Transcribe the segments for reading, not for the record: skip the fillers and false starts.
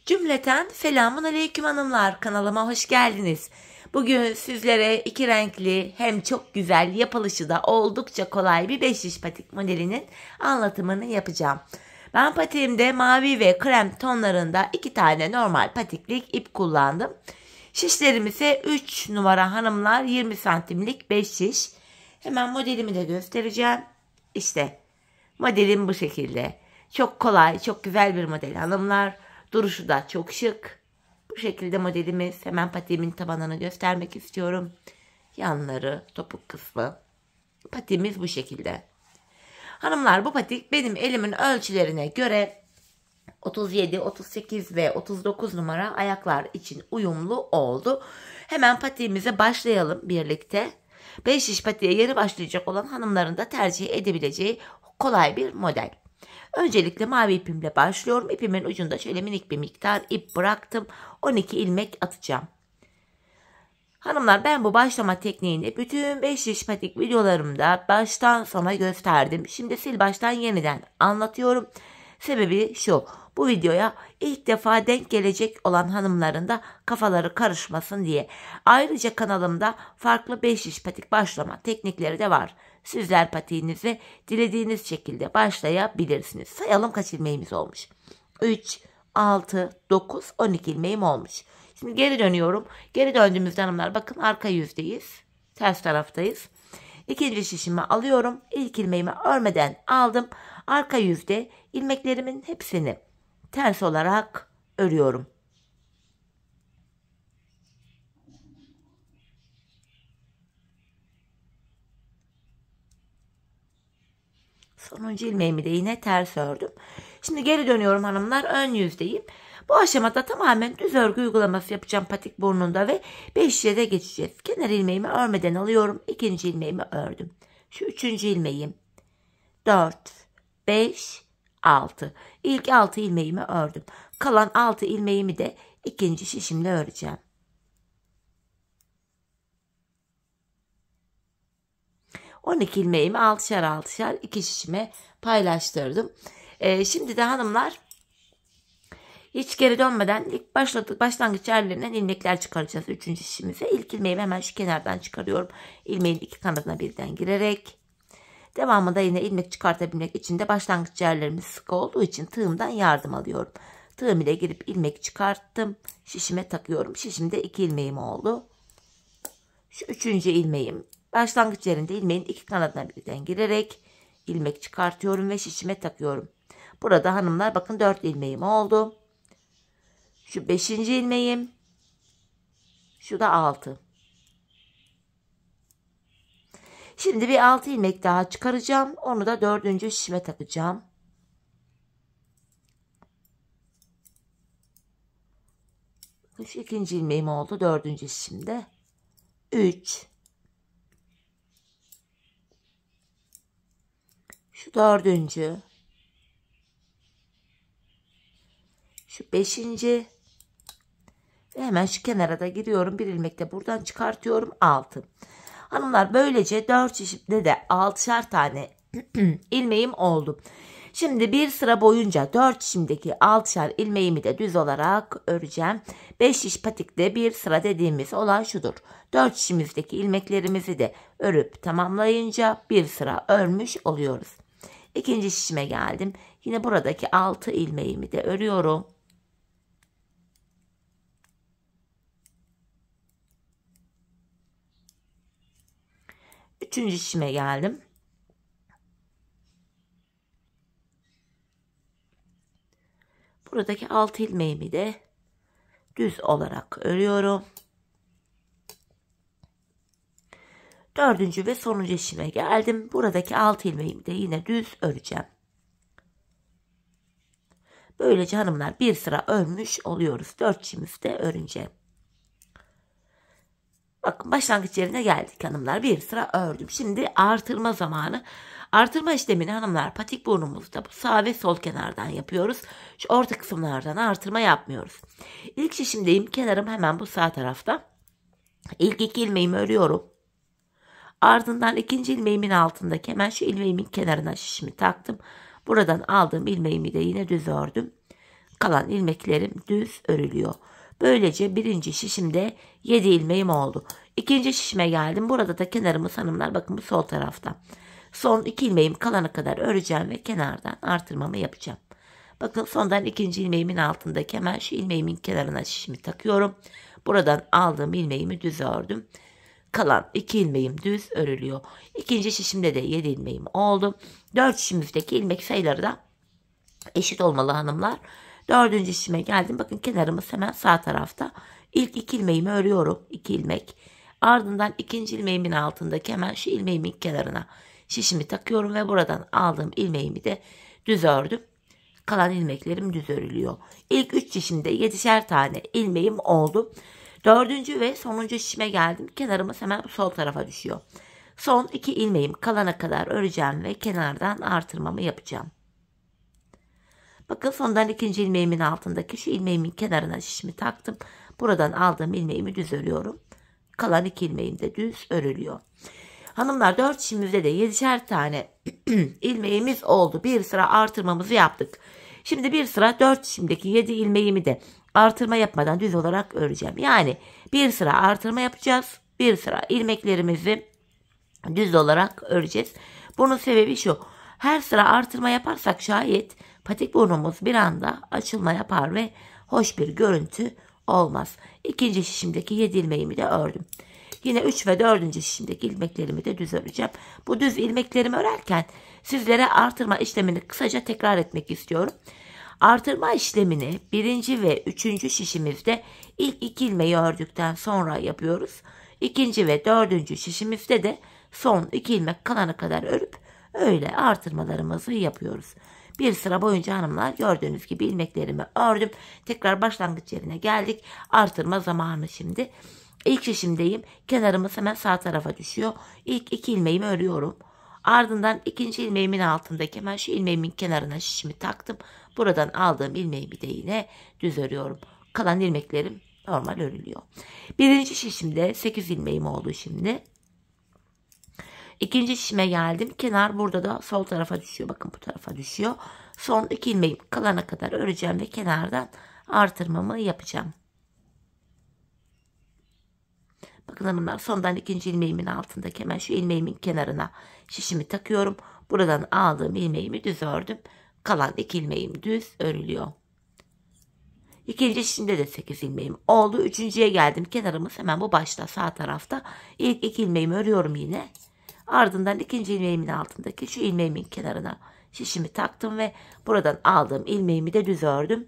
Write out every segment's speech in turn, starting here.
Cümleten selamun aleyküm hanımlar, kanalıma hoş geldiniz. Bugün sizlere iki renkli hem çok güzel yapılışı da oldukça kolay bir 5 diş patik modelinin anlatımını yapacağım. Ben patiğimde mavi ve krem tonlarında 2 tane normal patiklik ip kullandım. Şişlerim ise 3 numara hanımlar 20 santimlik 5 şiş. Hemen modelimi de göstereceğim. İşte modelim bu şekilde. Çok kolay, çok güzel bir model hanımlar. Duruşu da çok şık. Bu şekilde modelimiz. Hemen patiğimin tabanını göstermek istiyorum. Yanları, topuk kısmı. Patiğimiz bu şekilde. Hanımlar, bu patik benim elimin ölçülerine göre 37, 38 ve 39 numara ayaklar için uyumlu oldu. Hemen patiğimize başlayalım birlikte. 5 diş patiğe yeni başlayacak olan hanımların da tercih edebileceği kolay bir model. Öncelikle mavi ipimle başlıyorum. İpimin ucunda şöyle minik bir miktar ip bıraktım. 12 ilmek atacağım. Hanımlar, ben bu başlama tekniğini bütün 5 diş patik videolarımda baştan sona gösterdim. Şimdi sil baştan yeniden anlatıyorum. Sebebi şu: bu videoya ilk defa denk gelecek olan hanımların da kafaları karışmasın diye. Ayrıca kanalımda farklı 5 diş patik başlama teknikleri de var. Sizler patiğinizi dilediğiniz şekilde başlayabilirsiniz. Sayalım kaç ilmeğimiz olmuş. 3, 6, 9, 12 ilmeğim olmuş. Şimdi geri dönüyorum. Geri döndüğümüzde hanımlar bakın arka yüzdeyiz. Ters taraftayız. İkinci şişimi alıyorum. İlk ilmeğimi örmeden aldım. Arka yüzde ilmeklerimin hepsini ters olarak örüyorum. Sonuncu ilmeğimi de yine ters ördüm. Şimdi geri dönüyorum hanımlar. Ön yüzdeyim. Bu aşamada tamamen düz örgü uygulaması yapacağım patik burnunda ve 5 de geçeceğiz. Kenar ilmeğimi örmeden alıyorum. İkinci ilmeğimi ördüm. Şu üçüncü ilmeğim. 4, 5, 6. İlk 6 ilmeğimi ördüm. Kalan 6 ilmeğimi de ikinci şişimle öreceğim. On 12 ilmeğimi 6'şar 6'şar iki şişime paylaştırdım. Şimdi de hanımlar hiç geri dönmeden ilk başlangıç yerlerinden ilmekler çıkaracağız. Üçüncü şişimize. İlk ilmeğimi hemen şu kenardan çıkarıyorum. İlmeğin iki kanadına birden girerek. Devamında yine ilmek çıkartabilmek için de başlangıç yerlerimiz sık olduğu için tığımdan yardım alıyorum. Tığım ile girip ilmek çıkarttım. Şişime takıyorum. Şişimde 2 ilmeğim oldu. Şu üçüncü ilmeğim. Başlangıç yerinde ilmeğin iki kanadına birden girerek ilmek çıkartıyorum ve şişime takıyorum. Burada hanımlar bakın 4 ilmeğim oldu. Şu 5. ilmeğim. Şu da 6. Şimdi bir 6 ilmek daha çıkaracağım. Onu da 4. şişime takacağım. Şu 2. ilmeğim oldu 4. şişimde. 3. Şu 4. Şu 5. ve hemen şu kenara da giriyorum. Bir ilmek de buradan çıkartıyorum. 6. Hanımlar, böylece 4 şişimde de 6'şar tane ilmeğim oldu. Şimdi bir sıra boyunca 4 şişimdeki 6'şar ilmeğimi de düz olarak öreceğim. 5 şiş patikte bir sıra dediğimiz olan şudur. 4 şişimizdeki ilmeklerimizi de örüp tamamlayınca bir sıra örmüş oluyoruz. İkinci şişime geldim. Yine buradaki 6 ilmeğimi de örüyorum. Üçüncü şişime geldim. Buradaki 6 ilmeğimi de düz olarak örüyorum. Dördüncü ve sonuncu şişime geldim. Buradaki 6 ilmeğimi de yine düz öreceğim. Böylece hanımlar bir sıra örmüş oluyoruz. 4 şişimizde örünce. Bakın başlangıç yerine geldik hanımlar. Bir sıra ördüm. Şimdi artırma zamanı. Artırma işlemini hanımlar patik burnumuzda bu sağ ve sol kenardan yapıyoruz. Şu orta kısımlardan artırma yapmıyoruz. İlk şişimdeyim. Kenarım hemen bu sağ tarafta. İlk 2 ilmeğimi örüyorum. Ardından ikinci ilmeğimin altındaki hemen şu ilmeğimin kenarına şişimi taktım. Buradan aldığım ilmeğimi de yine düz ördüm. Kalan ilmeklerim düz örülüyor. Böylece birinci şişimde 7 ilmeğim oldu. İkinci şişime geldim. Burada da kenarımız hanımlar bakın bu sol tarafta. Son 2 ilmeğim kalana kadar öreceğim ve kenardan artırmamı yapacağım. Bakın sondan ikinci ilmeğimin altındaki hemen şu ilmeğimin kenarına şişimi takıyorum. Buradan aldığım ilmeğimi düz ördüm. Kalan 2 ilmeğim düz örülüyor. İkinci şişimde de 7 ilmeğim oldu. 4 şişimizdeki ilmek sayıları da eşit olmalı hanımlar. Dördüncü şişime geldim. Bakın kenarımız hemen sağ tarafta. İlk 2 ilmeğimi örüyorum. 2 ilmek. Ardından ikinci ilmeğimin altındaki hemen şu ilmeğimin kenarına şişimi takıyorum ve buradan aldığım ilmeğimi de düz ördüm. Kalan ilmeklerim düz örülüyor. İlk 3 şişimde 7'şer tane ilmeğim oldu. Dördüncü ve sonuncu şişime geldim. Kenarımız hemen sol tarafa düşüyor. Son 2 ilmeğim kalana kadar öreceğim ve kenardan artırmamı yapacağım. Bakın sondan ikinci ilmeğimin altındaki şu ilmeğimin kenarına şişimi taktım. Buradan aldığım ilmeğimi düz örüyorum. Kalan 2 ilmeğim de düz örülüyor. Hanımlar 4 şişimizde de 7'şer tane ilmeğimiz oldu. Bir sıra artırmamızı yaptık. Şimdi bir sıra 4 şişimdeki 7 ilmeğimi de artırma yapmadan düz olarak öreceğim. Yani bir sıra artırma yapacağız. Bir sıra ilmeklerimizi düz olarak öreceğiz. Bunun sebebi şu. Her sıra artırma yaparsak şayet patik burnumuz bir anda açılma yapar ve hoş bir görüntü olmaz. İkinci şişimdeki 7 ilmeğimi de ördüm. Yine 3 ve 4. şişimdeki ilmeklerimi de düz öreceğim. Bu düz ilmeklerimi örerken sizlere artırma işlemini kısaca tekrar etmek istiyorum. Artırma işlemini 1. ve 3. şişimizde ilk 2 ilmeği ördükten sonra yapıyoruz. 2. ve 4. şişimizde de son 2 ilmek kalana kadar örüp öyle artırmalarımızı yapıyoruz. Bir sıra boyunca hanımlar gördüğünüz gibi ilmeklerimi ördüm. Tekrar başlangıç yerine geldik. Artırma zamanı şimdi. İlk şişimdeyim. Kenarımız hemen sağ tarafa düşüyor. İlk 2 ilmeğimi örüyorum. Ardından ikinci ilmeğimin altındaki hemen şu ilmeğimin kenarına şişimi taktım. Buradan aldığım ilmeğimi de yine düz örüyorum. Kalan ilmeklerim normal örülüyor. Birinci şişimde 8 ilmeğim oldu şimdi. İkinci şişime geldim. Kenar burada da sol tarafa düşüyor. Bakın bu tarafa düşüyor. Son 2 ilmeğim kalana kadar öreceğim ve kenardan artırmamı yapacağım. Bakın hanımlar sondan ikinci ilmeğimin altındaki hemen şu ilmeğimin kenarına şişimi takıyorum. Buradan aldığım ilmeğimi düz ördüm. Kalan 2 ilmeğim düz örülüyor. İkinci şişimde de 8 ilmeğim oldu. Üçüncüye geldim. Kenarımız hemen bu başta sağ tarafta. İlk 2 ilmeğimi örüyorum yine. Ardından ikinci ilmeğimin altındaki şu ilmeğimin kenarına şişimi taktım ve buradan aldığım ilmeğimi de düz ördüm.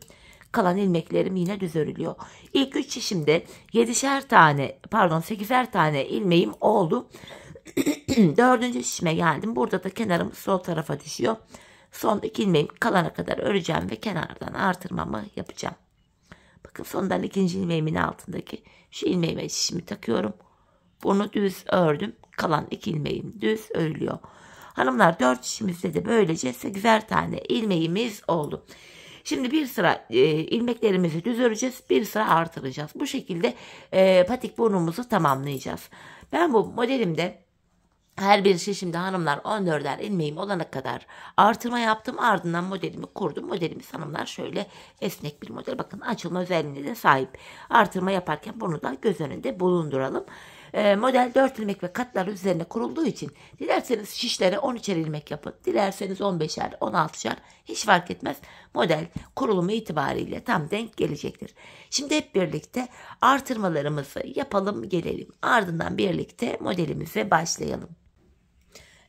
Kalan ilmeklerim yine düz örülüyor. İlk 3 şişimde 8'er tane ilmeğim oldu. 4. şişime geldim. Burada da kenarım sol tarafa düşüyor. Son 2 ilmeğim kalana kadar öreceğim ve kenardan artırmamı yapacağım. Bakın sondan ikinci ilmeğimin altındaki şu ilmeğime şişimi takıyorum. Bunu düz ördüm. Kalan 2 ilmeğim düz örülüyor. Hanımlar 4 şişimizde de böylece 8'er tane ilmeğimiz oldu. Şimdi bir sıra ilmeklerimizi düz öreceğiz. Bir sıra artıracağız. Bu şekilde patik burnumuzu tamamlayacağız. Ben bu modelimde her bir şişimde hanımlar 14'er ilmeğim olana kadar artırma yaptım. Ardından modelimi kurdum. Modelimiz hanımlar şöyle esnek bir model. Bakın açılma özelliğine de sahip. Artırma yaparken bunu da göz önünde bulunduralım. Model 4 ilmek ve katlar üzerine kurulduğu için dilerseniz şişlere 13'er ilmek yapın. Dilerseniz 15'er, 16'şer hiç fark etmez. Model kurulumu itibariyle tam denk gelecektir. Şimdi hep birlikte artırmalarımızı yapalım gelelim. Ardından birlikte modelimize başlayalım.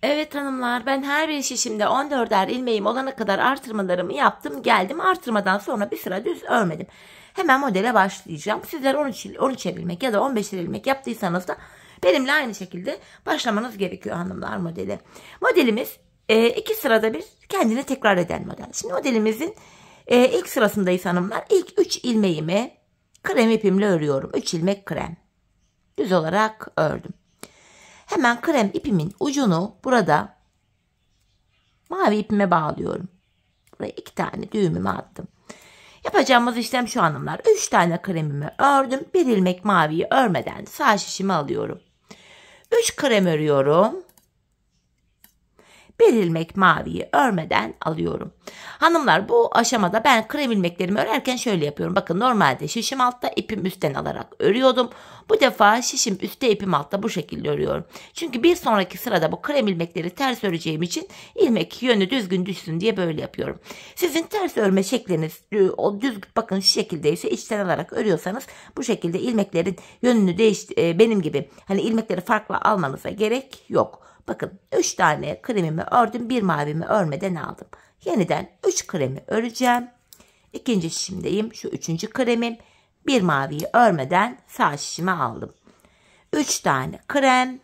Evet hanımlar ben her bir şişimde 14'er ilmeğim olana kadar artırmalarımı yaptım geldim. Artırmadan sonra bir sıra düz örmedim. Hemen modele başlayacağım. Sizler 13'er ilmek ya da 15'er ilmek yaptıysanız da benimle aynı şekilde başlamanız gerekiyor hanımlar modele. Modelimiz 2 sırada bir kendini tekrar eden model. Şimdi modelimizin ilk sırasındayız hanımlar. İlk 3 ilmeğimi krem ipimle örüyorum. 3 ilmek krem. Düz olarak ördüm. Hemen krem ipimin ucunu burada mavi ipime bağlıyorum. Buraya 2 tane düğümümü attım. Yapacağımız işlem şu hanımlar. 3 tane kremimi ördüm. 1 ilmek maviyi örmeden sağ şişimi alıyorum. 3 krem örüyorum. 1 ilmek maviyi örmeden alıyorum. Hanımlar, bu aşamada ben krem ilmeklerimi örerken şöyle yapıyorum. Bakın, normalde şişim altta, ipim üstten alarak örüyordum. Bu defa şişim üstte, ipim altta, bu şekilde örüyorum. Çünkü bir sonraki sırada bu krem ilmekleri ters öreceğim için ilmek yönü düzgün düşsün diye böyle yapıyorum. Sizin ters örme şekliniz o düz, bakın şu şekildeyse, içten alarak örüyorsanız bu şekilde ilmeklerin yönünü benim gibi hani ilmekleri farklı almanıza gerek yok. Bakın, 3 tane kremimi ördüm, bir mavimi örmeden aldım. Yeniden 3 kremi öreceğim. İkinci şişimdeyim. Şu 3. kremim. Bir maviyi örmeden sağ şişime aldım. 3 tane krem,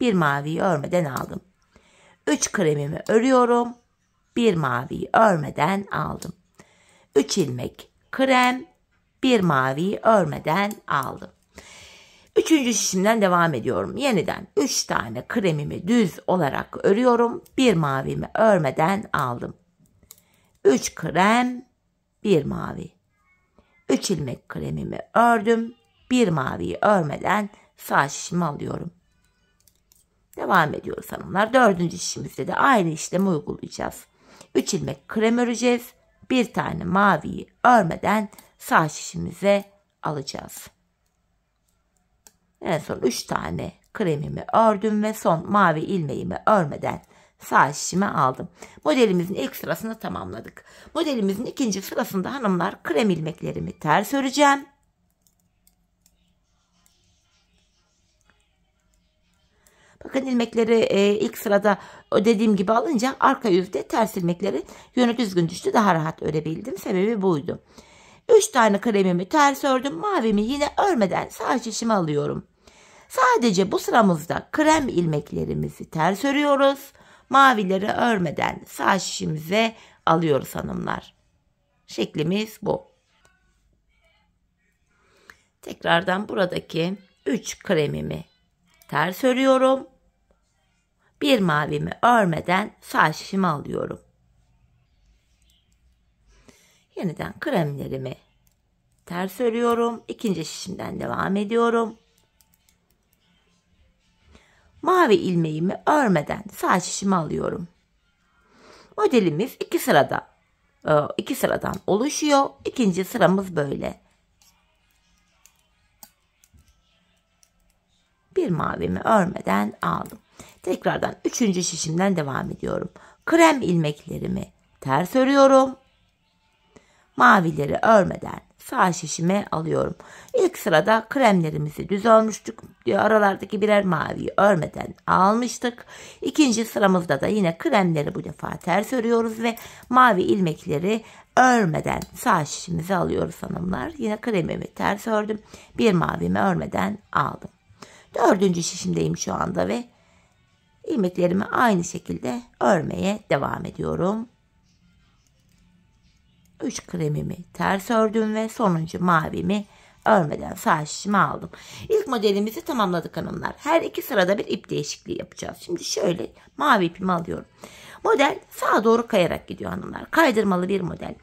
bir maviyi örmeden aldım. 3 kremimi örüyorum. Bir maviyi örmeden aldım. 3 ilmek krem, bir maviyi örmeden aldım. 3. şişimden devam ediyorum. Yeniden 3 tane kremimi düz olarak örüyorum. Bir mavimi örmeden aldım. 3 krem, bir mavi. 3 ilmek kremimi ördüm. Bir maviyi örmeden sağ şişimi alıyorum. Devam ediyoruz hanımlar. 4. şişimizde de aynı işlemi uygulayacağız. 3 ilmek krem öreceğiz. Bir tane maviyi örmeden sağ şişimize alacağız. En son 3 tane kremimi ördüm ve son mavi ilmeğimi örmeden sağ şişime aldım. Modelimizin ilk sırasını tamamladık. Modelimizin ikinci sırasında hanımlar krem ilmeklerimi ters öreceğim. Bakın, ilmekleri ilk sırada dediğim gibi alınca arka yüzde ters ilmeklerin yönü düzgün düştü. Daha rahat örebildim. Sebebi buydu. 3 tane kremimi ters ördüm. Mavimi yine örmeden sağ şişime alıyorum. Sadece bu sıramızda krem ilmeklerimizi ters örüyoruz. Mavileri örmeden sağ şişimize alıyoruz hanımlar. Şeklimiz bu. Tekrardan buradaki 3 kremimi ters örüyorum. Bir mavimi örmeden sağ şişime alıyorum. Yeniden kremlerimi ters örüyorum. İkinci şişimden devam ediyorum. Mavi ilmeğimi örmeden sağ şişime alıyorum. Modelimiz 2 sıradan oluşuyor. İkinci sıramız böyle. Bir mavimi örmeden aldım. Tekrardan 3. şişimden devam ediyorum. Krem ilmeklerimi ters örüyorum. Mavileri örmeden sağ şişime alıyorum. İlk sırada kremlerimizi düz örmüştük. Aralardaki birer maviyi örmeden almıştık. İkinci sıramızda da yine kremleri bu defa ters örüyoruz ve mavi ilmekleri örmeden sağ şişimize alıyoruz hanımlar. Yine kremimi ters ördüm. Bir mavimi örmeden aldım. 4. şişimdeyim şu anda ve ilmeklerimi aynı şekilde örmeye devam ediyorum. 3 kremimi ters ördüm ve sonuncu mavimi örmeden sağ şişime aldım. İlk modelimizi tamamladık hanımlar. Her 2 sırada bir ip değişikliği yapacağız. Şimdi şöyle mavi ipimi alıyorum. Model sağa doğru kayarak gidiyor hanımlar. Kaydırmalı bir model.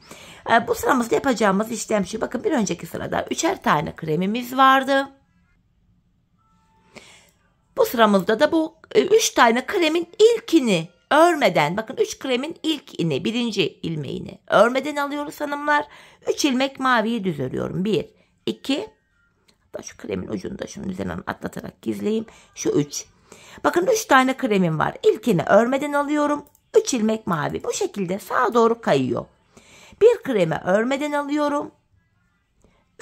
Bu sıramızda yapacağımız işlem şu. Bakın, bir önceki sırada 3'er tane kremimiz vardı. Bu sıramızda da bu 3 tane kremin ilkini örmeden, bakın 3 kremin ilkini, birinci ilmeğini örmeden alıyoruz hanımlar. 3 ilmek maviyi düz örüyorum. 1, 2, hatta şu kremin ucunu da şunun üzerinden atlatarak gizleyeyim. Şu 3. Bakın, 3 tane kremim var. İlkini örmeden alıyorum. 3 ilmek mavi. Bu şekilde sağa doğru kayıyor. Bir kremi örmeden alıyorum.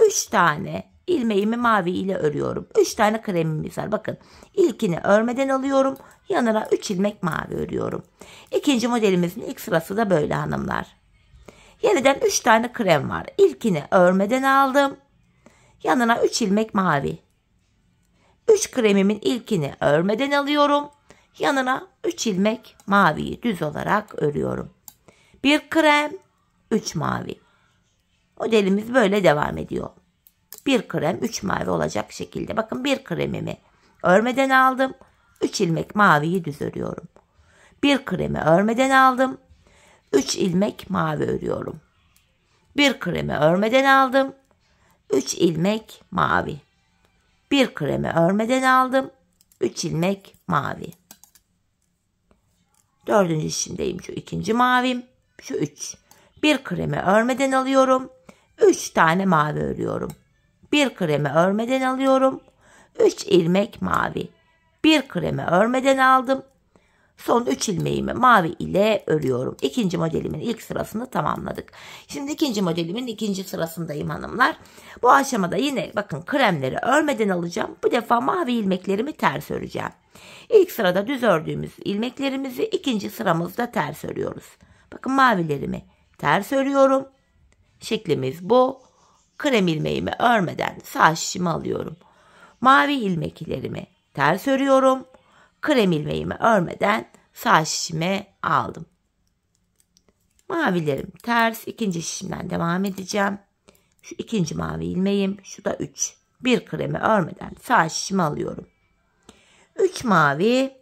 3 tane ilmeğimi mavi ile örüyorum. 3 tane kremimiz var. Bakın, ilkini örmeden alıyorum. Yanına 3 ilmek mavi örüyorum. İkinci modelimizin ilk sırası da böyle hanımlar. Yeniden 3 tane krem var. İlkini örmeden aldım. Yanına 3 ilmek mavi. 3 kremimin ilkini örmeden alıyorum. Yanına 3 ilmek maviyi düz olarak örüyorum. Bir krem, 3 mavi. Modelimiz böyle devam ediyor. Bir krem, 3 mavi olacak şekilde. Bakın, bir kremimi örmeden aldım. 3 ilmek maviyi düz örüyorum. Bir kremi örmeden aldım. 3 ilmek mavi örüyorum. Bir kremi örmeden aldım. 3 ilmek mavi. Bir kremi örmeden aldım. 3 ilmek mavi. 4. şişimdeyim, şu ikinci mavim. Şu 3. Bir kremi örmeden alıyorum. 3 tane mavi örüyorum. Bir kremi örmeden alıyorum. 3 ilmek mavi. Bir kremi örmeden aldım. Son 3 ilmeğimi mavi ile örüyorum. İkinci modelimin ilk sırasını tamamladık. Şimdi ikinci modelimin ikinci sırasındayım hanımlar. Bu aşamada yine bakın kremleri örmeden alacağım. Bu defa mavi ilmeklerimi ters öreceğim. İlk sırada düz ördüğümüz ilmeklerimizi ikinci sıramızda ters örüyoruz. Bakın mavilerimi ters örüyorum. Şeklimiz bu. Krem ilmeğimi örmeden sağ şişimi alıyorum. Mavi ilmeklerimi ters örüyorum. Krem ilmeğimi örmeden sağ şişime aldım. Mavilerim ters. İkinci şişimden devam edeceğim. Şu ikinci mavi ilmeğim. Şu da 3. Bir kremi örmeden sağ şişime alıyorum. 3 mavi.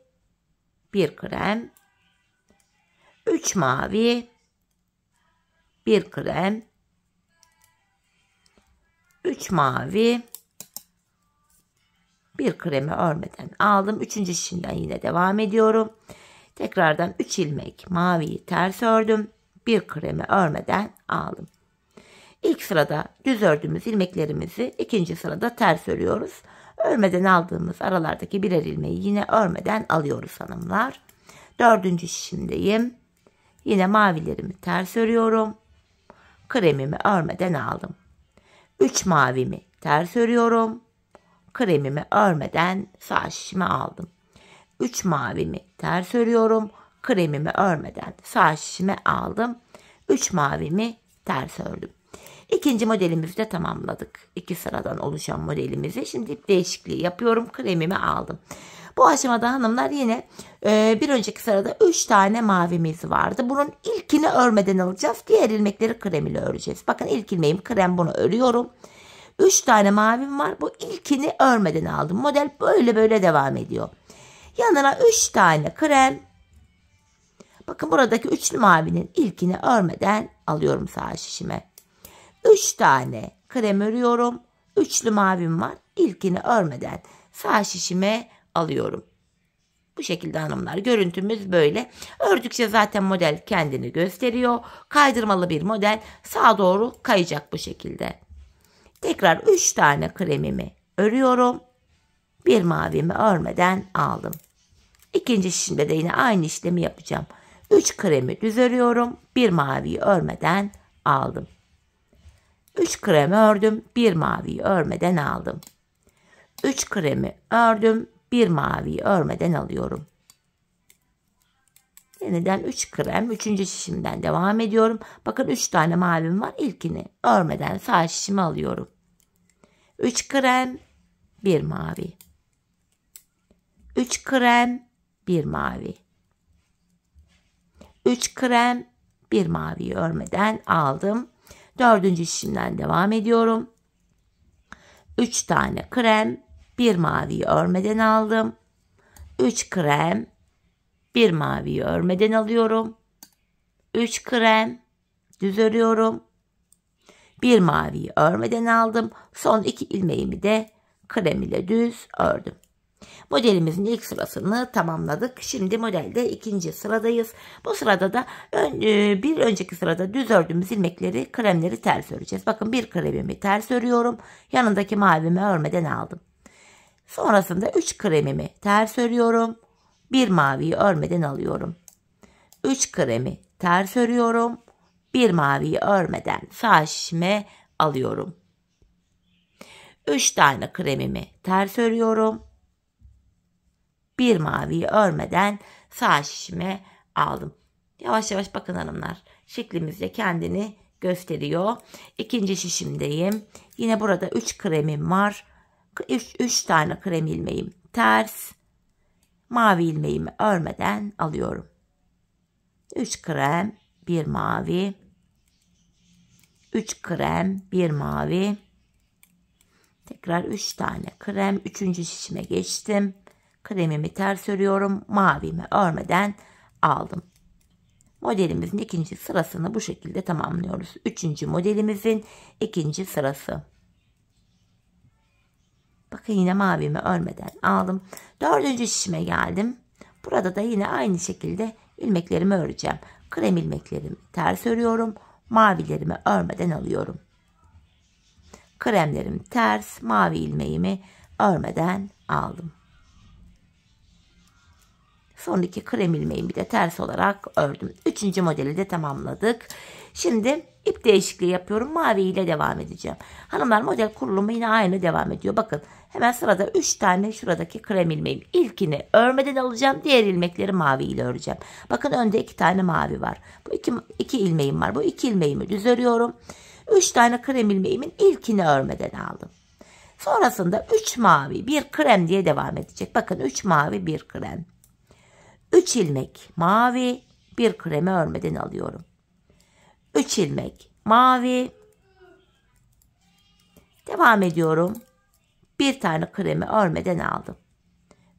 Bir krem. 3 mavi. Bir krem. 3 mavi. Bir kremi örmeden aldım. Üçüncü şişimden yine devam ediyorum. Tekrardan 3 ilmek maviyi ters ördüm. Bir kremi örmeden aldım. İlk sırada düz ördüğümüz ilmeklerimizi ikinci sırada ters örüyoruz. Örmeden aldığımız aralardaki birer ilmeği yine örmeden alıyoruz hanımlar. Dördüncü şişimdeyim. Yine mavilerimi ters örüyorum. Kremimi örmeden aldım. 3 mavimi ters örüyorum. Kremimi örmeden sağ şişime aldım. 3 mavimi ters örüyorum. Kremimi örmeden sağ şişime aldım. 3 mavimi ters ördüm. İkinci modelimizi de tamamladık. 2 sıradan oluşan modelimizi. Şimdi ip değişikliği yapıyorum. Kremimi aldım. Bu aşamada hanımlar yine bir önceki sırada 3 tane mavimiz vardı. Bunun ilkini örmeden alacağız. Diğer ilmekleri krem ile öreceğiz. Bakın ilk ilmeğim krem, bunu örüyorum. 3 tane mavim var. Bu ilkini örmeden aldım. Model böyle devam ediyor. Yanına 3 tane krem. Bakın buradaki üçlü mavinin ilkini örmeden alıyorum sağ şişime. 3 tane krem örüyorum. Üçlü mavim var. İlkini örmeden sağ şişime alıyorum. Bu şekilde hanımlar, görüntümüz böyle. Ördükçe zaten model kendini gösteriyor. Kaydırmalı bir model, sağa doğru kayacak bu şekilde. Tekrar 3 tane kremimi örüyorum. Bir mavimi örmeden aldım. İkinci şişimde de yine aynı işlemi yapacağım. 3 kremi düz örüyorum. Bir maviyi örmeden aldım. 3 kremi ördüm. Bir maviyi örmeden aldım. 3 kremi ördüm. Bir maviyi örmeden alıyorum. Yeniden 3 krem. 3. şişimden devam ediyorum. Bakın 3 tane mavim var. İlkini örmeden sağ şişime alıyorum. 3 krem. Bir mavi. 3 krem. Bir mavi. 3 krem. Bir maviyi örmeden aldım. 4. şişimden devam ediyorum. 3 tane krem. Bir maviyi örmeden aldım. 3 krem. Bir maviyi örmeden alıyorum. 3 krem. Düz örüyorum. Bir maviyi örmeden aldım. Son 2 ilmeğimi de krem ile düz ördüm. Modelimizin ilk sırasını tamamladık. Şimdi modelde ikinci sıradayız. Bu sırada da bir önceki sırada düz ördüğümüz ilmekleri, kremleri ters öreceğiz. Bakın bir kremimi ters örüyorum. Yanındaki mavimi örmeden aldım. Sonrasında 3 kremimi ters örüyorum. Bir maviyi örmeden alıyorum. 3 kremi ters örüyorum. Bir maviyi örmeden sağ şişime alıyorum. 3 tane kremimi ters örüyorum. Bir maviyi örmeden sağ şişime aldım. Yavaş yavaş bakın hanımlar. Şeklimiz de kendini gösteriyor. İkinci şişimdeyim. Yine burada 3 kremim var. 3 tane krem ilmeğim ters. Mavi ilmeğimi örmeden alıyorum. 3 krem, bir mavi. 3 krem, bir mavi. Tekrar 3 tane krem. 3. şişime geçtim. Kremimi ters örüyorum. Mavimi örmeden aldım. Modelimizin ikinci sırasını bu şekilde tamamlıyoruz. 3. modelimizin ikinci sırası. Bakın yine mavimi örmeden aldım. 4. şişime geldim. Burada da yine aynı şekilde ilmeklerimi öreceğim. Krem ilmeklerimi ters örüyorum. Mavilerimi örmeden alıyorum. Kremlerim ters, mavi ilmeğimi örmeden aldım. Son iki krem ilmeğimi de ters olarak ördüm. Üçüncü modeli de tamamladık. Şimdi ip değişikliği yapıyorum. Mavi ile devam edeceğim. Hanımlar, model kurulumu yine aynı devam ediyor. Bakın hemen sırada 3 tane şuradaki krem ilmeğim. İlkini örmeden alacağım. Diğer ilmekleri mavi ile öreceğim. Bakın önde 2 tane mavi var. Bu iki ilmeğim var. Bu 2 ilmeğimi düz örüyorum. 3 tane krem ilmeğimin ilkini örmeden aldım. Sonrasında 3 mavi 1 krem diye devam edecek. Bakın 3 mavi 1 krem. 3 ilmek mavi, 1 kremi örmeden alıyorum. 3 ilmek mavi. Devam ediyorum. Bir tane kremi örmeden aldım.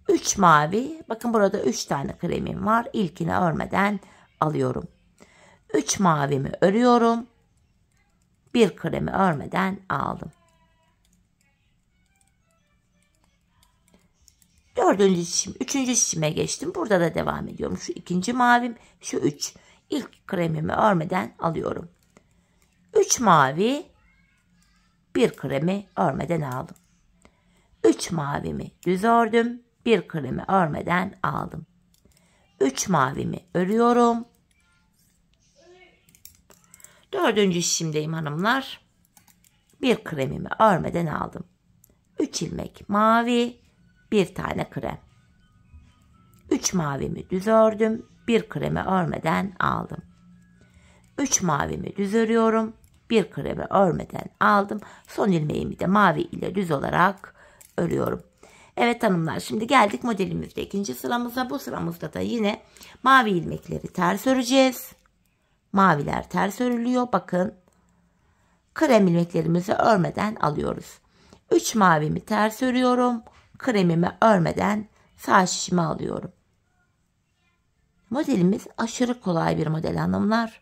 3 mavi. Bakın burada 3 tane kremim var. İlkini örmeden alıyorum. 3 mavimi örüyorum. 1 kremi örmeden aldım. Dördüncü şişim, üçüncü şişime geçtim. Burada da devam ediyorum. Şu ikinci mavim, şu 3. İlk kremimi örmeden alıyorum. 3 mavi, 1 kremi örmeden aldım. 3 mavimi düz ördüm, 1 kremi örmeden aldım. 3 mavimi örüyorum. Dördüncü şişimdeyim hanımlar. 1 kremimi örmeden aldım. 3 ilmek mavi, 1 tane krem. 3 mavimi düz ördüm. 1 kremi örmeden aldım. 3 mavimi düz örüyorum. 1 kremi örmeden aldım. Son ilmeğimi de mavi ile düz olarak örüyorum. Evet hanımlar, şimdi geldik modelimizde ikinci sıramıza. Bu sıramızda da yine mavi ilmekleri ters öreceğiz. Maviler ters örülüyor. Bakın krem ilmeklerimizi örmeden alıyoruz. 3 mavimi ters örüyorum. Kremimi örmeden sağ şişime alıyorum. Modelimiz aşırı kolay bir model hanımlar.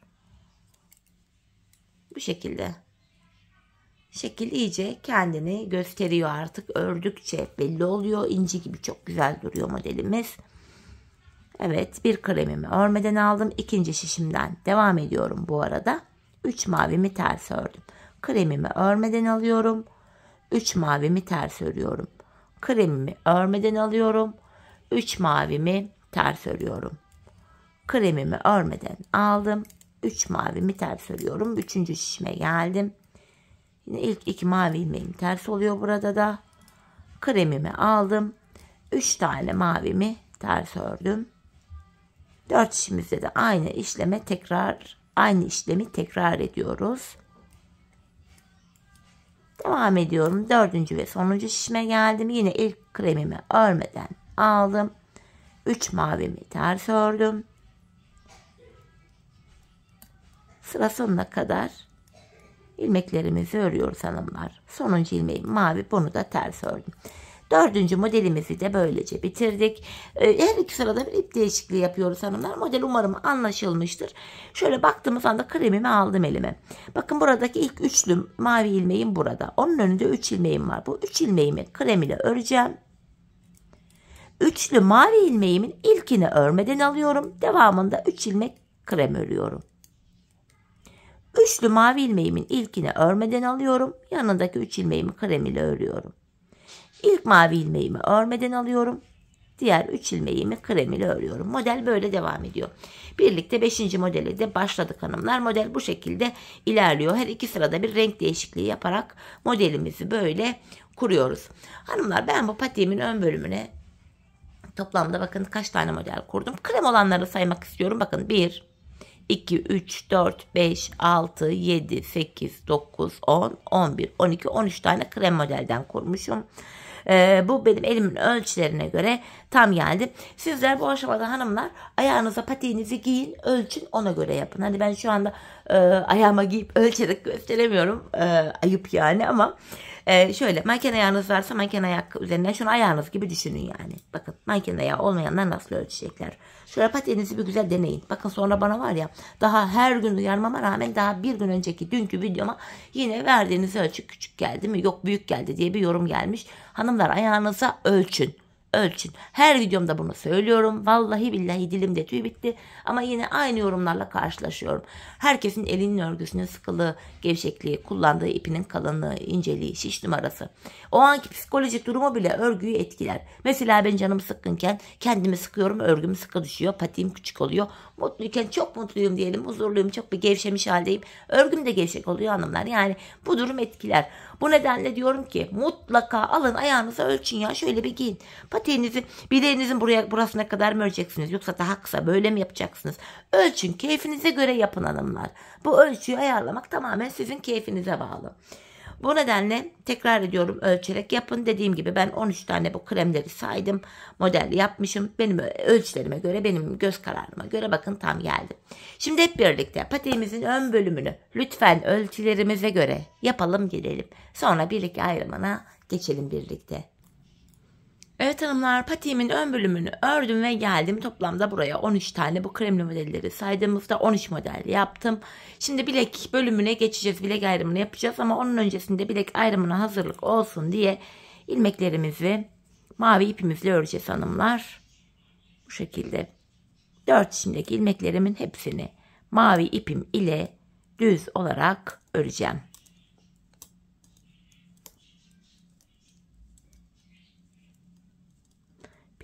Bu şekilde. Şekil iyice kendini gösteriyor artık. Ördükçe belli oluyor. İnci gibi çok güzel duruyor modelimiz. Evet, bir kremimi örmeden aldım. İkinci şişimden devam ediyorum bu arada. 3 mavimi ters ördüm. Kremimi örmeden alıyorum. 3 mavimi ters örüyorum. Kremimi örmeden alıyorum. 3 mavimi ters örüyorum. Kremimi örmeden aldım. 3 mavimi ters örüyorum. Üçüncü şişime geldim. Yine ilk 2 mavi ilmeğim ters oluyor burada da. Kremimi aldım. 3 tane mavimi ters ördüm. 4 şişimizde de aynı işlemi tekrar ediyoruz. Devam ediyorum. Dördüncü ve sonuncu şişime geldim. Yine ilk kremimi örmeden aldım. 3 mavimi ters ördüm. Sıra sonuna kadar ilmeklerimizi örüyoruz hanımlar. Sonuncu ilmeğim mavi, bunu da ters ördüm. Dördüncü modelimizi de böylece bitirdik. Her iki sırada bir ip değişikliği yapıyoruz hanımlar. Model umarım anlaşılmıştır. Şöyle baktığımız anda kremimi aldım elime. Bakın buradaki ilk üçlü mavi ilmeğim burada. Onun önünde 3 ilmeğim var. Bu 3 ilmeğimi krem ile öreceğim. Üçlü mavi ilmeğimin ilkini örmeden alıyorum. Devamında 3 ilmek krem örüyorum. Üçlü mavi ilmeğimin ilkini örmeden alıyorum. Yanındaki 3 ilmeğimi krem ile örüyorum. İlk mavi ilmeğimi örmeden alıyorum. Diğer 3 ilmeğimi krem ile örüyorum. Model böyle devam ediyor. Birlikte 5. modele de başladık hanımlar. Model bu şekilde ilerliyor. Her iki sırada bir renk değişikliği yaparak modelimizi böyle kuruyoruz. Hanımlar, ben bu patiğimin ön bölümüne toplamda bakın kaç tane model kurdum. Krem olanları saymak istiyorum. Bakın 1, 2, 3, 4, 5, 6, 7, 8, 9, 10, 11, 12, 13 tane krem modelden kurmuşum. Bu benim elimin ölçülerine göre tam geldi. Sizler bu aşamada hanımlar ayağınıza patiğinizi giyin, ölçün, ona göre yapın. Hani ben şu anda ayağıma giyip ölçerek gösteremiyorum. Ayıp yani, ama şöyle manken ayağınız varsa manken ayak üzerinden şunu ayağınız gibi düşünün yani. Bakın manken ayağı olmayanlar nasıl ölçecekler. Şöyle patiğinizi bir güzel deneyin. Bakın sonra bana var ya, daha her gün uyarmama rağmen daha bir gün önceki dünkü videoma yine verdiğiniz ölçü küçük geldi mi, yok büyük geldi diye bir yorum gelmiş. Hanımlar, ayağınıza ölçün. ölçün. Her videomda bunu söylüyorum. Vallahi billahi dilimde tüy bitti. Ama yine aynı yorumlarla karşılaşıyorum. Herkesin elinin örgüsünün sıkılığı, gevşekliği, kullandığı ipinin kalınlığı, inceliği, şiş numarası. O anki psikolojik durumu bile örgüyü etkiler. Mesela ben canım sıkkınken kendimi sıkıyorum, örgüm sıkı düşüyor, patiğim küçük oluyor. Mutluyken çok mutluyum diyelim, huzurluyum, çok bir gevşemiş haldeyim. Örgüm de gevşek oluyor hanımlar. Yani bu durum etkiler. Bu nedenle diyorum ki mutlaka alın ayağınızı ölçün ya. Şöyle bir giyin. Patiğinizi, bileğinizin burasına kadar mı öreceksiniz? Yoksa daha kısa böyle mi yapacaksınız? Ölçün. Keyfinize göre yapın hanımlar. Bu ölçüyü ayarlamak tamamen sizin keyfinize bağlı. Bu nedenle tekrar ediyorum, ölçerek yapın. Dediğim gibi ben 13 tane bu kremleri saydım. Model yapmışım. Benim ölçülerime göre, benim göz kararıma göre bakın tam geldi. Şimdi hep birlikte patiğimizin ön bölümünü lütfen ölçülerimize göre yapalım gidelim. Sonra birlik ayrımına geçelim birlikte. Evet hanımlar, patiğimin ön bölümünü ördüm ve geldim. Toplamda buraya 13 tane bu kremli modelleri saydığımızda 13 model yaptım. Şimdi bilek bölümüne geçeceğiz. Bilek ayrımını yapacağız ama onun öncesinde bilek ayrımına hazırlık olsun diye ilmeklerimizi mavi ipimizle öreceğiz hanımlar. Bu şekilde 4 şimdiki ilmeklerimin hepsini mavi ipim ile düz olarak öreceğim.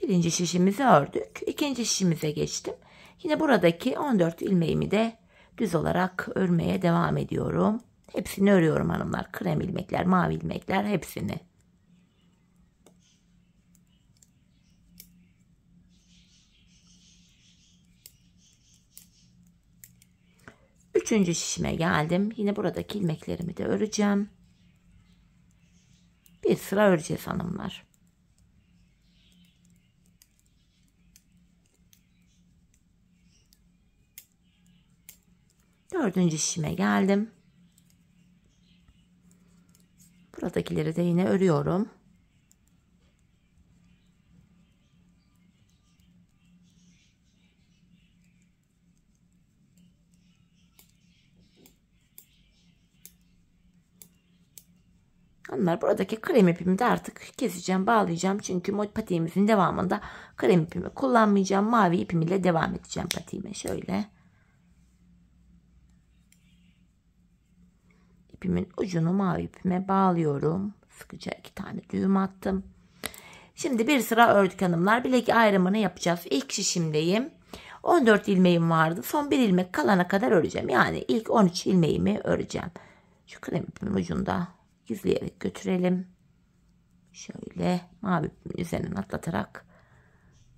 Birinci şişimizi ördük. İkinci şişimize geçtim. Yine buradaki 14 ilmeğimi de düz olarak örmeye devam ediyorum. Hepsini örüyorum hanımlar. Krem ilmekler, mavi ilmekler hepsini. Üçüncü şişime geldim. Yine buradaki ilmeklerimi de öreceğim. Bir sıra öreceğiz hanımlar. Dördüncü şişime geldim. Buradakileri de yine örüyorum. Hanımlar, buradaki krem ipimi de artık keseceğim, bağlayacağım. Çünkü patiğimizin devamında krem ipimi kullanmayacağım. Mavi ipim ile devam edeceğim patiğime. Şöyle. İpimin ucunu mavi ipime bağlıyorum. Sıkıca 2 tane düğüm attım. Şimdi bir sıra ördük hanımlar. Bilek ayrımını yapacağız. İlk şişimdeyim. 14 ilmeğim vardı. Son bir ilmek kalana kadar öreceğim. Yani ilk 13 ilmeğimi öreceğim. Şu krem ipimin ucunda gizleyerek götürelim. Şöyle mavi ipimin üzerinden atlatarak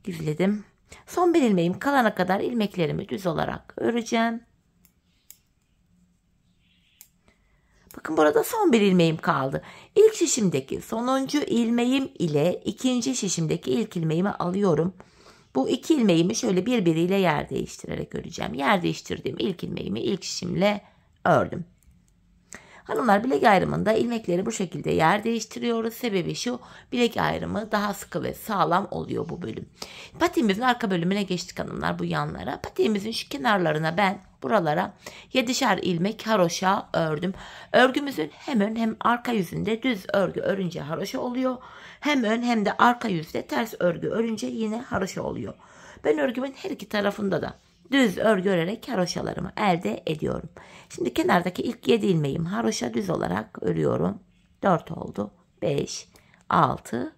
gizledim. Son bir ilmeğim kalana kadar ilmeklerimi düz olarak öreceğim. Bakın burada son bir ilmeğim kaldı. İlk şişimdeki sonuncu ilmeğim ile ikinci şişimdeki ilk ilmeğimi alıyorum. Bu iki ilmeğimi şöyle birbiriyle yer değiştirerek öreceğim. Yer değiştirdiğim ilk ilmeğimi ilk şişimle ördüm. Hanımlar, bilek ayrımında ilmekleri bu şekilde yer değiştiriyoruz. Sebebi şu: bilek ayrımı daha sıkı ve sağlam oluyor bu bölüm. Patiğimizin arka bölümüne geçtik hanımlar, bu yanlara. Patiğimizin şu kenarlarına ben buralara 7'şer ilmek haroşa ördüm. Örgümüzün hem ön hem arka yüzünde düz örgü örünce haroşa oluyor. Hem ön hem de arka yüzde ters örgü örünce yine haroşa oluyor. Ben örgümün her iki tarafında da düz örgü örerek haroşalarımı elde ediyorum. Şimdi kenardaki ilk 7 ilmeğimi haroşa düz olarak örüyorum. 4 oldu. 5, 6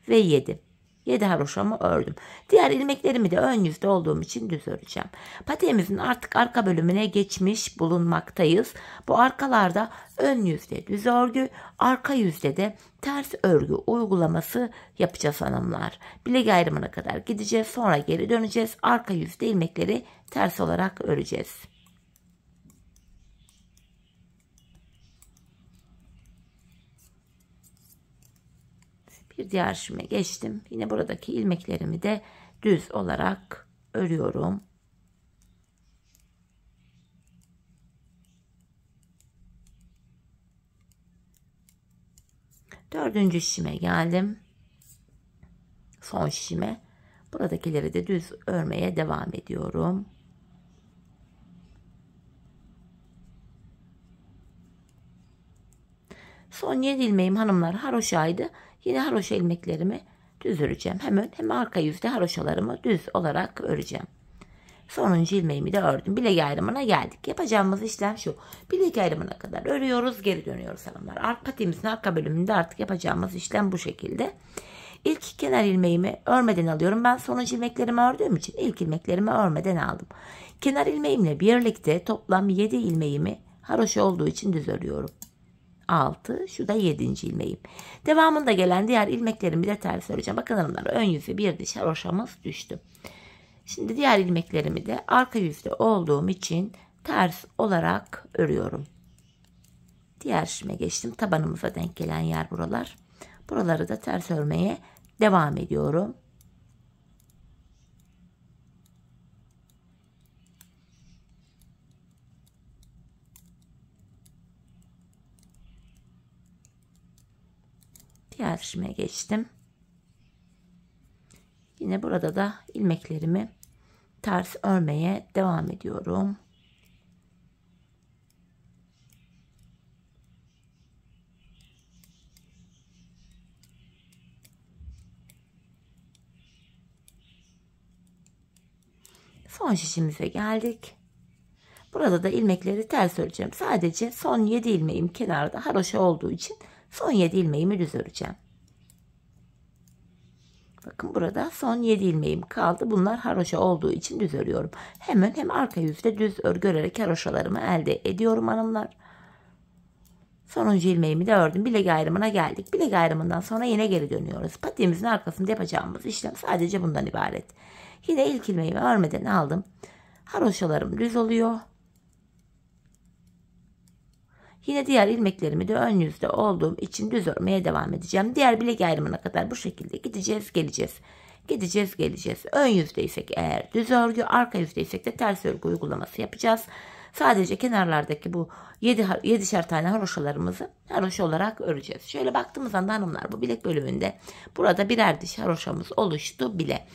ve 7. 7 haroşamı ördüm. Diğer ilmeklerimi de ön yüzde olduğum için düz öreceğim. Patiğimizin artık arka bölümüne geçmiş bulunmaktayız. Bu arkalarda ön yüzde düz örgü, arka yüzde de ters örgü uygulaması yapacağız hanımlar. Bilek ayrımına kadar gideceğiz. Sonra geri döneceğiz. Arka yüzde ilmekleri ters olarak öreceğiz. Bir diğer şişime geçtim. Yine buradaki ilmeklerimi de düz olarak örüyorum. Dördüncü şişime geldim. Son şişime. Buradakileri de düz örmeye devam ediyorum. Son 7 ilmeğim hanımlar haroşaydı. Yine haroşa ilmeklerimi düz öreceğim. Hem ön hem arka yüzde haroşalarımı düz olarak öreceğim. Sonuncu ilmeğimi de ördüm. Bilek ayrımına geldik. Yapacağımız işlem şu. Bilek ayrımına kadar örüyoruz. Geri dönüyoruz hanımlar. Patiğimizin arka bölümünde artık yapacağımız işlem bu şekilde. İlk kenar ilmeğimi örmeden alıyorum. Ben sonuncu ilmeklerimi ördüğüm için ilk ilmeklerimi örmeden aldım. Kenar ilmeğimle birlikte toplam 7 ilmeğimi haroşa olduğu için düz örüyorum. 6, şu da 7. ilmeğim. Devamında gelen diğer ilmeklerimi de ters öreceğim. Bakın hanımlar, ön yüzü bir diş haroşamız düştü. Şimdi diğer ilmeklerimi de arka yüzde olduğum için ters olarak örüyorum. Diğer işime geçtim. Tabanımıza denk gelen yer buralar. Buraları da ters örmeye devam ediyorum. Diğer işime geçtim. Yine burada da ilmeklerimi ters örmeye devam ediyorum. Son şişimize geldik. Burada da ilmekleri ters öreceğim. Sadece son 7 ilmeğim kenarda haroşa olduğu için son 7 ilmeğimi düz öreceğim. Bakın burada son 7 ilmeğim kaldı. Bunlar haroşa olduğu için düz örüyorum. Hem ön hem arka yüzde düz örgü örerek haroşalarımı elde ediyorum hanımlar. Sonuncu ilmeğimi de ördüm. Bilek ayrımına geldik. Bilek ayrımından sonra yine geri dönüyoruz. Patiğimizin arkasında yapacağımız işlem sadece bundan ibaret. Yine ilk ilmeğimi örmeden aldım. Haroşalarım düz oluyor. Yine diğer ilmeklerimi de ön yüzde olduğum için düz örmeye devam edeceğim. Diğer bilek ayrımına kadar bu şekilde gideceğiz, geleceğiz. Gideceğiz, geleceğiz. Ön yüzdeysek eğer düz örgü, arka yüzdeysek de ters örgü uygulaması yapacağız. Sadece kenarlardaki bu 7'şer tane haroşalarımızı haroşa olarak öreceğiz. Şöyle baktığımız anda hanımlar, bu bilek bölümünde burada birer diş haroşamız oluştu bile.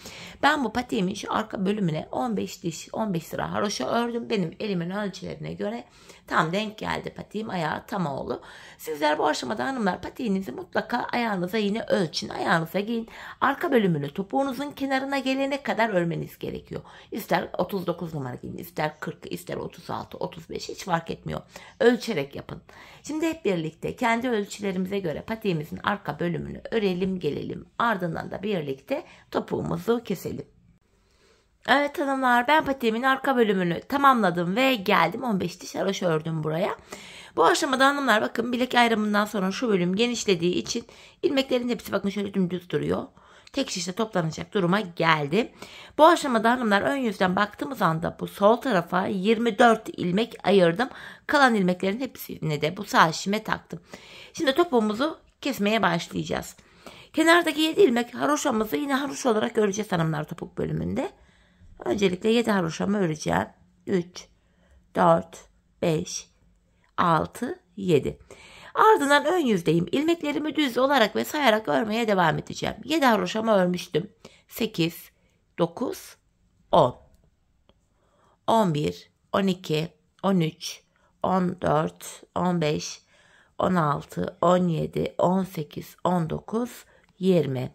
Ben bu patiğimin şu arka bölümüne 15 diş 15 sıra haroşa ördüm. Benim elimin ölçülerine göre tam denk geldi patiğim, ayağı tam oldu. Sizler bu aşamada hanımlar patiğinizi mutlaka ayağınıza yine ölçün. Ayağınıza giyin. Arka bölümünü topuğunuzun kenarına gelene kadar örmeniz gerekiyor. İster 39 numara giyin, ister 40, ister 36, 35 hiç fark etmiyor. Ölçerek yapın. Şimdi hep birlikte kendi ölçülerimize göre patiğimizin arka bölümünü örelim gelelim. Ardından da birlikte topuğumuzu keselim. Evet hanımlar, ben patiğimin arka bölümünü tamamladım ve geldim 15 diş haroşa ördüm buraya. Bu aşamada hanımlar bakın, bilek ayrımından sonra şu bölüm genişlediği için ilmeklerin hepsi bakın şöyle dümdüz duruyor. Tek şişle toplanacak duruma geldi. Bu aşamada hanımlar ön yüzden baktığımız anda bu sol tarafa 24 ilmek ayırdım. Kalan ilmeklerin hepsini de bu sağ şişime taktım. Şimdi topuğumuzu kesmeye başlayacağız. Kenardaki 7 ilmek haroşamızı yine haroşa olarak öreceğiz hanımlar topuk bölümünde. Öncelikle 7 haroşamı öreceğim. 3, 4, 5, 6, 7. Ardından ön yüzdeyim. İlmeklerimi düz olarak ve sayarak örmeye devam edeceğim. 7 haroşamı örmüştüm. 8, 9, 10, 11, 12, 13, 14, 15, 16, 17, 18, 19, 20.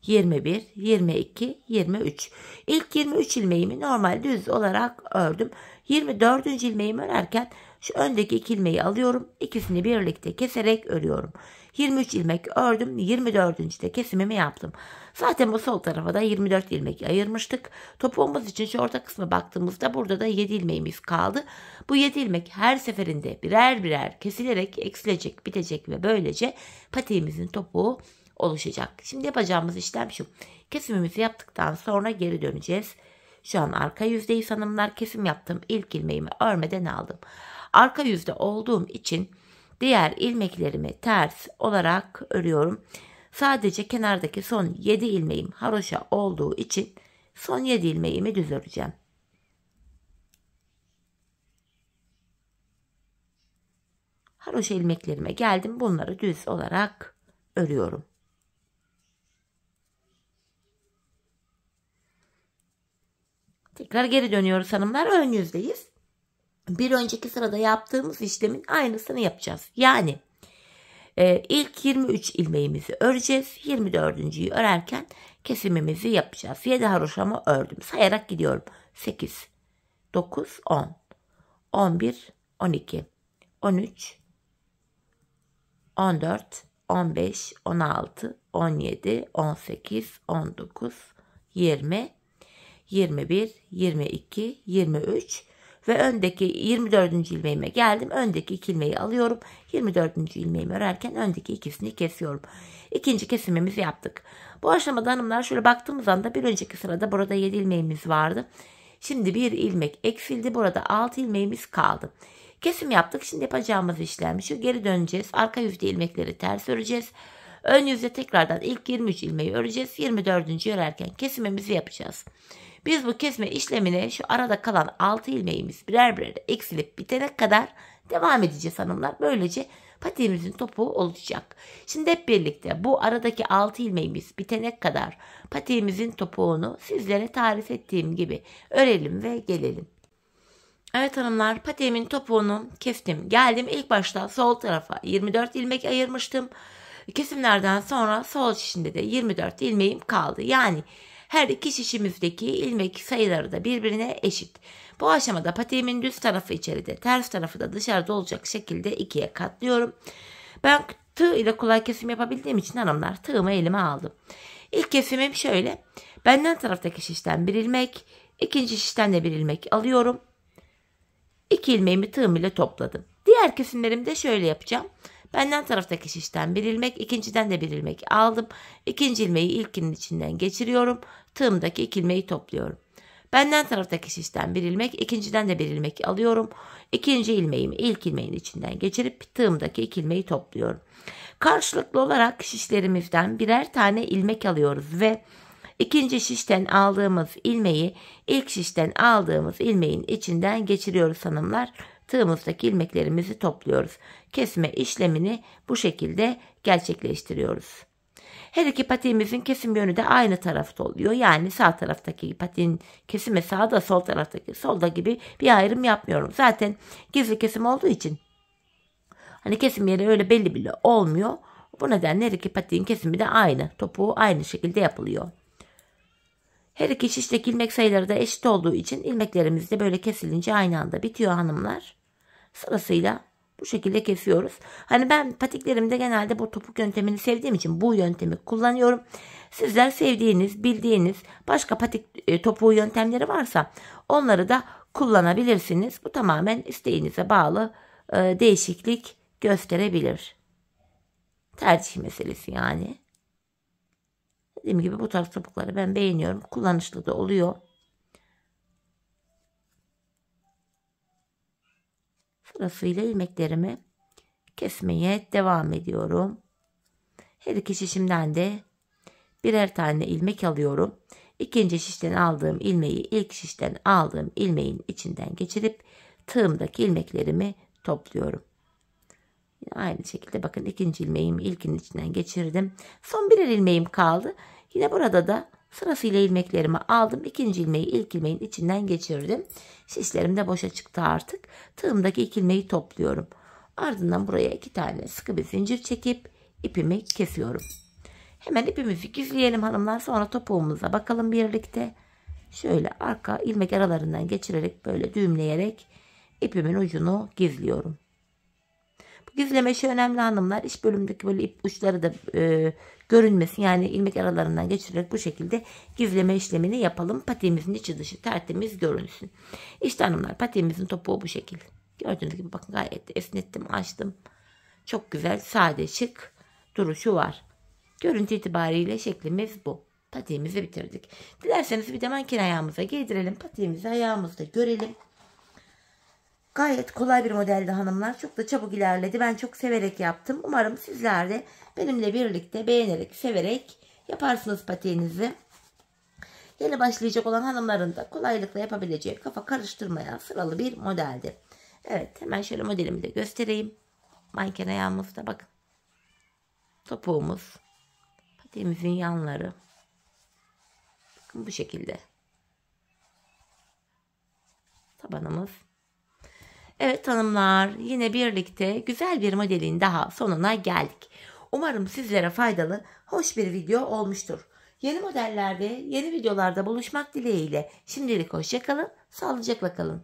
21, 22, 23. İlk 23 ilmeğimi normal düz olarak ördüm. 24. ilmeğimi örerken şu öndeki 2 ilmeği alıyorum. İkisini birlikte keserek örüyorum. 23 ilmek ördüm. 24. de kesimimi yaptım. Zaten bu sol tarafa da 24 ilmek ayırmıştık. Topuğumuz için şu orta kısma baktığımızda burada da 7 ilmeğimiz kaldı. Bu 7 ilmek her seferinde birer birer kesilerek eksilecek, bitecek ve böylece patiğimizin topuğu oluşacak. Şimdi yapacağımız işlem şu. Kesimimizi yaptıktan sonra geri döneceğiz. Şu an arka yüzdeyiz hanımlar. Kesim yaptım. İlk ilmeğimi örmeden aldım. Arka yüzde olduğum için diğer ilmeklerimi ters olarak örüyorum. Sadece kenardaki son 7 ilmeğim haroşa olduğu için son 7 ilmeğimi düz öreceğim. Haroşa ilmeklerime geldim. Bunları düz olarak örüyorum. Tekrar geri dönüyoruz hanımlar. Ön yüzdeyiz. Bir önceki sırada yaptığımız işlemin aynısını yapacağız. Yani İlk 23 ilmeğimizi öreceğiz. 24.'yü örerken kesimimizi yapacağız. 7 haroşamı ördüm. Sayarak gidiyorum. 8, 9, 10, 11, 12, 13, 14, 15, 16, 17, 18, 19, 20, 21, 22, 23 ve öndeki 24. ilmeğime geldim. Öndeki 2 ilmeği alıyorum. 24. ilmeğimi örerken öndeki ikisini kesiyorum. İkinci kesimimizi yaptık. Bu aşamada hanımlar şöyle baktığımız anda bir önceki sırada burada 7 ilmeğimiz vardı. Şimdi bir ilmek eksildi. Burada 6 ilmeğimiz kaldı. Kesim yaptık. Şimdi yapacağımız işlem şu. Geri döneceğiz. Arka yüzde ilmekleri ters öreceğiz. Ön yüzde tekrardan ilk 23 ilmeği öreceğiz. 24. örerken kesimimizi yapacağız. Biz bu kesme işlemine şu arada kalan 6 ilmeğimiz birer birer eksilip bitene kadar devam edeceğiz hanımlar. Böylece patiğimizin topuğu olacak. Şimdi hep birlikte bu aradaki 6 ilmeğimiz bitene kadar patiğimizin topuğunu sizlere tarif ettiğim gibi örelim ve gelelim. Evet hanımlar, patiğimin topuğunu kestim. Geldim ilk başta sol tarafa 24 ilmek ayırmıştım. Kesimlerden sonra sol şişinde de 24 ilmeğim kaldı. Yani her iki şişimizdeki ilmek sayıları da birbirine eşit. Bu aşamada patiğimin düz tarafı içeride, ters tarafı da dışarıda olacak şekilde ikiye katlıyorum. Ben tığ ile kolay kesim yapabildiğim için hanımlar tığımı elime aldım. İlk kesimim şöyle. Benden taraftaki şişten bir ilmek, ikinci şişten de bir ilmek alıyorum. 2 ilmeğimi tığım ile topladım. Diğer kesimlerimi de şöyle yapacağım. Benden taraftaki şişten bir ilmek, ikinciden de bir ilmek aldım. İkinci ilmeği ilkinin içinden geçiriyorum. Tığımdaki 2 ilmeği topluyorum. Benden taraftaki şişten bir ilmek, ikinciden de bir ilmek alıyorum. İkinci ilmeğimi ilk ilmeğin içinden geçirip tığımdaki 2 ilmeği topluyorum. Karşılıklı olarak şişlerimizden birer tane ilmek alıyoruz ve İkinci şişten aldığımız ilmeği ilk şişten aldığımız ilmeğin içinden geçiriyoruz hanımlar. Tığımızdaki ilmeklerimizi topluyoruz. Kesme işlemini bu şekilde gerçekleştiriyoruz. Her iki patiğimizin kesim yönü de aynı tarafta oluyor. Yani sağ taraftaki patiğin kesimi sağda, sol taraftaki solda gibi bir ayrım yapmıyorum. Zaten gizli kesim olduğu için hani kesim yeri öyle belli bile olmuyor. Bu nedenle her iki patiğin kesimi de aynı. Topuğu aynı şekilde yapılıyor. Her iki şişteki ilmek sayıları da eşit olduğu için ilmeklerimiz de böyle kesilince aynı anda bitiyor hanımlar. Sırasıyla bu şekilde kesiyoruz. Hani ben patiklerimde genelde bu topuk yöntemini sevdiğim için bu yöntemi kullanıyorum. Sizler sevdiğiniz, bildiğiniz başka patik topuğu yöntemleri varsa onları da kullanabilirsiniz. Bu tamamen isteğinize bağlı değişiklik gösterebilir. Tercih meselesi yani. Dediğim gibi bu tarz topukları ben beğeniyorum. Kullanışlı da oluyor. Sırasıyla ilmeklerimi kesmeye devam ediyorum. Her iki şişimden de birer tane ilmek alıyorum. İkinci şişten aldığım ilmeği ilk şişten aldığım ilmeğin içinden geçirip tığımdaki ilmeklerimi topluyorum. Yine aynı şekilde bakın ikinci ilmeğimi ilkinin içinden geçirdim. Son birer ilmeğim kaldı. Yine burada da sırasıyla ilmeklerimi aldım. İkinci ilmeği ilk ilmeğin içinden geçirdim. Şişlerim de boşa çıktı artık. Tığımdaki 2 ilmeği topluyorum. Ardından buraya 2 tane sıkı bir zincir çekip ipimi kesiyorum. Hemen ipimizi gizleyelim hanımlar. Sonra topuğumuza bakalım birlikte. Şöyle arka ilmek aralarından geçirerek böyle düğümleyerek ipimin ucunu gizliyorum. Gizleme işi önemli hanımlar. İç bölümdeki böyle ip uçları da görünmesin. Yani ilmek aralarından geçirerek bu şekilde gizleme işlemini yapalım. Patiğimizin içi dışı tertemiz görünsün. İşte hanımlar patiğimizin topuğu bu şekil. Gördüğünüz gibi bakın gayet esnettim, açtım. Çok güzel, sade, şık duruşu var. Görüntü itibariyle şeklimiz bu. Patiğimizi bitirdik. Dilerseniz bir de manken ayağımıza giydirelim. Patiğimizi ayağımızda görelim. Gayet kolay bir modeldi hanımlar. Çok da çabuk ilerledi. Ben çok severek yaptım. Umarım sizler de benimle birlikte beğenerek, severek yaparsınız patiğinizi. Yeni başlayacak olan hanımların da kolaylıkla yapabileceği, kafa karıştırmaya sıralı bir modeldi. Evet, hemen şöyle modelimi de göstereyim. Manken ayağımızda bakın. Topuğumuz, patiğimizin yanları. Bakın bu şekilde. Tabanımız. Evet hanımlar, yine birlikte güzel bir modelin daha sonuna geldik. Umarım sizlere faydalı, hoş bir video olmuştur. Yeni modellerde, yeni videolarda buluşmak dileğiyle şimdilik hoşça kalın, sağlıcakla kalın.